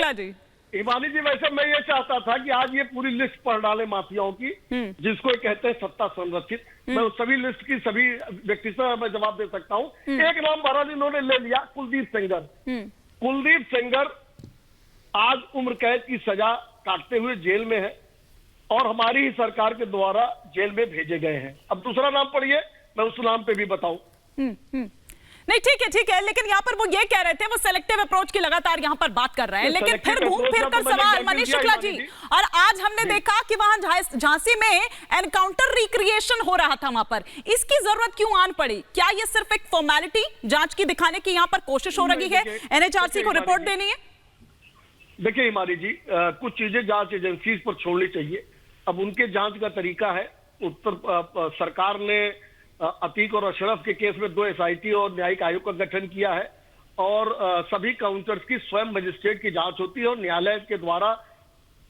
शुक्ला जी। हिमानी जी, वैसे मैं ये चाहता था कि आज ये पूरी लिस्ट पढ़ डाले माफियाओं की, जिसको ये कहते हैं सत्ता संरक्षित। मैं उस सभी लिस्ट की सभी व्यक्ति से मैं जवाब दे सकता हूँ। एक नाम महाराज इन्होंने ले लिया, कुलदीप सेंगर। कुलदीप सेंगर आज उम्र कैद की सजा काटते हुए जेल में है और हमारी ही सरकार के द्वारा जेल में भेजे गए हैं। अब दूसरा नाम पढ़िए, मैं उस नाम पे भी बताऊं। नहीं ठीक है, लेकिन यहाँ पर वो ये कह रहे थे, वो सेलेक्टिव अप्रोच की लगातार यहाँ पर बात कर रहे हैं, लेकिन फिर घूम फिर कर सवाल मनीष शुक्ला जी, और आज हमने देखा कि वहां झांसी में एनकाउंटर रिक्रिएशन हो रहा था, वहां पर इसकी जरूरत क्यों आन पड़ी? क्या ये सिर्फ एक फॉर्मेलिटी जांच की दिखाने की यहाँ पर कोशिश हो रही है, एनएचआरसी को रिपोर्ट देनी है? देखिए हिमानी जी, कुछ चीजें जांच एजेंसी पर छोड़नी चाहिए। अब उनके जांच का तरीका है। उत्तर सरकार ने अतीक और अशरफ के केस में 2 एसआईटी और न्यायिक आयोग का गठन किया है और सभी काउंटर्स की स्वयं मजिस्ट्रेट की जांच होती है और न्यायालय के द्वारा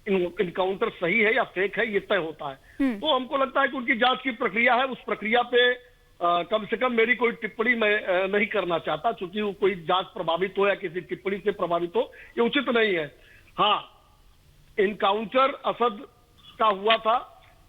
इनकाउंटर सही है या फेक है ये तय होता है। तो हमको लगता है कि उनकी जांच की प्रक्रिया है, उस प्रक्रिया पे कम से कम मेरी कोई टिप्पणी मैं नहीं करना चाहता, क्योंकि वो कोई जांच प्रभावित हो या किसी टिप्पणी से प्रभावित हो, ये उचित नहीं है। हाँ, इनकाउंटर असद का हुआ था,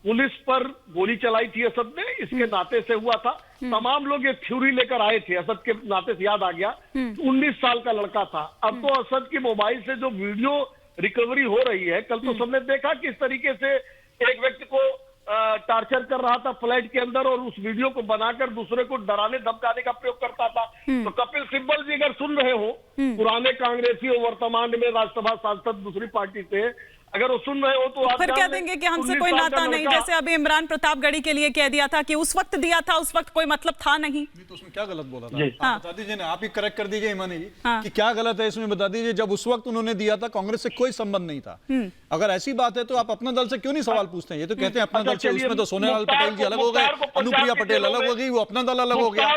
पुलिस पर गोली चलाई थी असद ने, इसके नाते से हुआ था। तमाम लोग ये थ्योरी लेकर आए थे, असद के नाते से याद आ गया 19 साल का लड़का था। अब तो असद की मोबाइल से जो वीडियो रिकवरी हो रही है, कल तो सबने देखा किस तरीके से एक व्यक्ति को टार्चर कर रहा था फ्लैट के अंदर और उस वीडियो को बनाकर दूसरे को डराने धमकाने का प्रयोग करता था। तो कपिल सिब्बल जी अगर सुन रहे हो, पुराने कांग्रेसी और वर्तमान में राज्यसभा सांसद दूसरी पार्टी से, अगर वो सुन रहे हो तो आप फिर कह देंगे कि हमसे कोई नाता नहीं, जैसे अभी इमरान प्रतापगढ़ी के लिए कह दिया था कि उस वक्त दिया था, उस वक्त कोई मतलब था नहीं। तो उसमें क्या गलत बोला था? आप बता दीजिए ना, आप ही करेक्ट कर दीजिए हिमानी जी कि क्या गलत है इसमें, बता दीजिए। जब उस वक्त उन्होंने दिया था कांग्रेस से कोई संबंध नहीं था। अगर ऐसी बात है तो आप अपना दल से क्यों नहीं सवाल पूछते हैं? ये तो कहते हैं अपना दल से, उसमें तो सोनेलाल पटेल जी अलग हो गए, अनुप्रिया पटेल अलग हो गई, वो अपना दल अलग हो गया।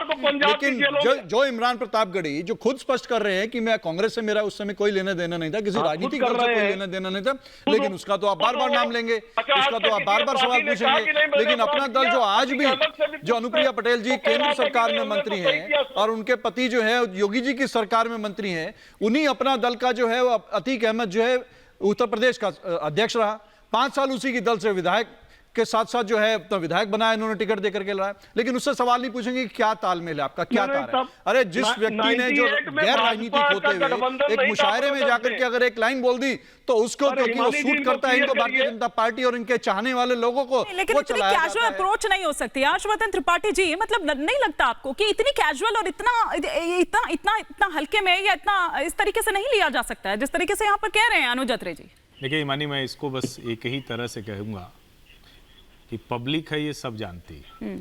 लेकिन जो इमरान प्रतापगढ़ी जो खुद स्पष्ट कर रहे हैं कि मैं कांग्रेस से मेरा उस समय कोई लेना देना नहीं था, किसी राजनीतिक दल से कोई लेना देना नहीं था, लेकिन उसका तो बार बार नाम लेंगे, उसका तो आप बार बार सवाल पूछेंगे। लेकिन अपना दल जो आज भी, जो अनुप्रिया पटेल जी केंद्र सरकार में मंत्री हैं और उनके पति जो है योगी जी की सरकार में मंत्री हैं, उन्हीं अपना दल का जो है वो अतीक अहमद जो है उत्तर प्रदेश का अध्यक्ष रहा, 5 साल उसी की दल से विधायक के साथ साथ जो है तो विधायक बनाया, इन्होंने टिकट देकर के लड़ा। लेकिन उससे सवाल नहीं पूछेंगे कि क्या तालमेल है आपका, क्या तार है। अरे जिस व्यक्ति ने जो गैर राजनीतिक होते हुए एक मुशायरे में जाकर के अगर एक लाइन बोल दी तो उसको, क्योंकि वो सूट करता है इनको भारतीय जनता पार्टी और इनके चाहने वाले लोगों को, लेकिन इतनी कैजुअल अप्रोच नहीं हो सकती हर्षवर्धन त्रिपाठी जी। मतलब नहीं लगता आपको कि इतनी कैजुअल और इतना हल्के में या इतना इस तरीके से नहीं लिया जा सकता है जिस तरीके से यहाँ पर कह रहे हैं अनुज अत्रे जी? देखिए हिमानी, मैं इसको बस एक ही तरह से कहूंगा कि पब्लिक है, ये सब जानती है,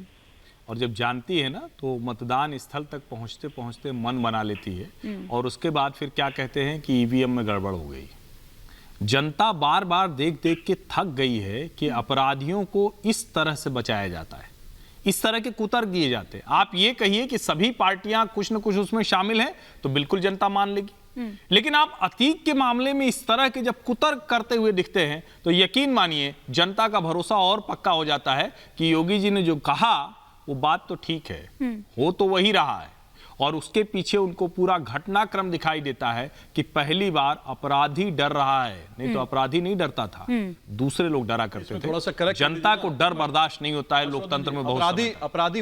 और जब जानती है ना तो मतदान स्थल तक पहुंचते पहुंचते मन बना लेती है और उसके बाद फिर क्या कहते हैं कि ईवीएम में गड़बड़ हो गई। जनता बार बार देख देख के थक गई है कि अपराधियों को इस तरह से बचाया जाता है, इस तरह के कुतर्क दिए जाते हैं। आप ये कहिए कि सभी पार्टियां कुछ न कुछ उसमें शामिल हैं तो बिल्कुल जनता मान लेगी, लेकिन आप अतीक के मामले में इस तरह के जब कुतर्क करते हुए दिखते हैं तो यकीन मानिए जनता का भरोसा और पक्का हो जाता है कि योगी जी ने जो कहा वो बात तो ठीक है, हो तो वही रहा है। और उसके पीछे उनको पूरा घटनाक्रम दिखाई देता है कि पहली बार अपराधी डर रहा है, नहीं तो अपराधी नहीं डरता था, दूसरे लोग डरा करते थे। थोड़ा सा करेक्ट, जनता को डर बर्दाश्त नहीं होता है लोकतंत्र में। बहुत अपराधी